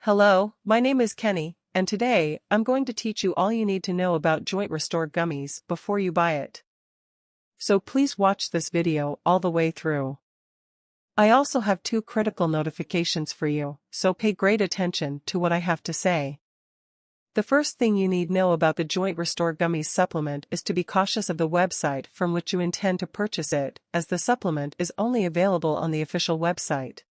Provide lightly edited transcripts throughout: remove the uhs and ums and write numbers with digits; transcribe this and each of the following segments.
Hello, my name is Kenny, and today, I'm going to teach you all you need to know about JointRestore Gummies before you buy it. So please watch this video all the way through. I also have two critical notifications for you, so pay great attention to what I have to say. The first thing you need to know about the JointRestore Gummies supplement is to be cautious of the website from which you intend to purchase it, as the supplement is only available on the official website.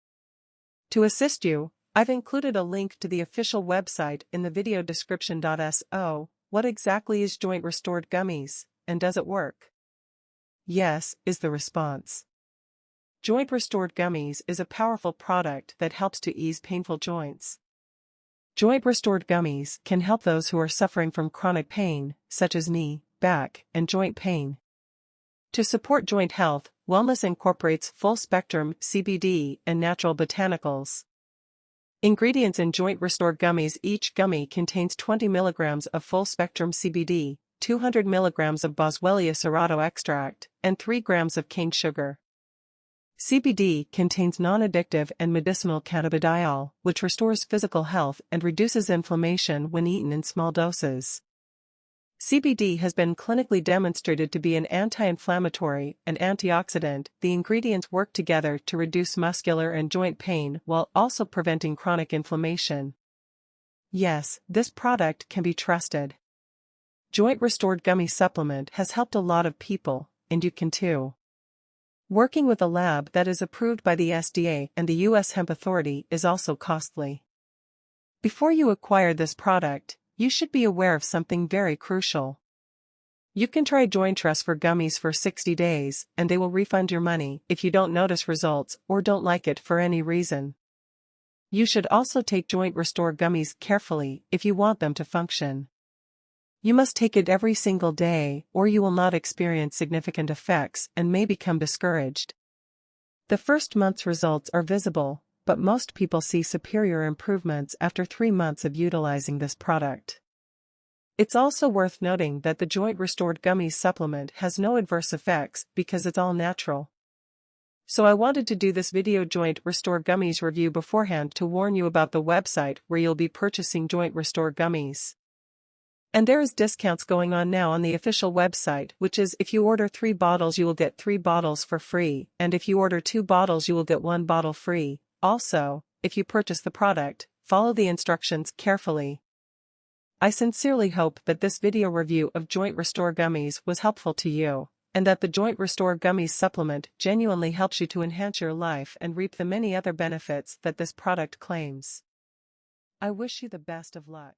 To assist you, I've included a link to the official website in the video description. So, what exactly is JointRestore Gummies, and does it work? Yes, is the response. JointRestore Gummies is a powerful product that helps to ease painful joints. JointRestore Gummies can help those who are suffering from chronic pain, such as knee, back, and joint pain. To support joint health, wellness incorporates full-spectrum CBD and natural botanicals. Ingredients in JointRestore Gummies: each gummy contains 20 milligrams of full-spectrum CBD, 200 milligrams of Boswellia serrato extract, and 3 grams of cane sugar. CBD contains non-addictive and medicinal cannabidiol, which restores physical health and reduces inflammation when eaten in small doses. CBD has been clinically demonstrated to be an anti-inflammatory and antioxidant. The ingredients work together to reduce muscular and joint pain while also preventing chronic inflammation. Yes, this product can be trusted. JointRestore Gummy supplement has helped a lot of people, and you can too. Working with a lab that is approved by the FDA and the U.S. Hemp Authority is also costly. Before you acquire this product, you should be aware of something very crucial. You can try JointRestore Gummies for 60 days, and they will refund your money if you don't notice results or don't like it for any reason. You should also take JointRestore Gummies carefully if you want them to function. You must take it every single day, or you will not experience significant effects and may become discouraged. The first month's results are visible, but most people see superior improvements after 3 months of utilizing this product. It's also worth noting that the JointRestore Gummies supplement has no adverse effects because it's all natural. So I wanted to do this video JointRestore Gummies review beforehand to warn you about the website where you'll be purchasing JointRestore Gummies. And there is discounts going on now on the official website, which is if you order 3 bottles you will get 3 bottles for free, and if you order 2 bottles you will get 1 bottle free. Also, if you purchase the product, follow the instructions carefully. I sincerely hope that this video review of JointRestore Gummies was helpful to you, and that the JointRestore Gummies supplement genuinely helps you to enhance your life and reap the many other benefits that this product claims. I wish you the best of luck.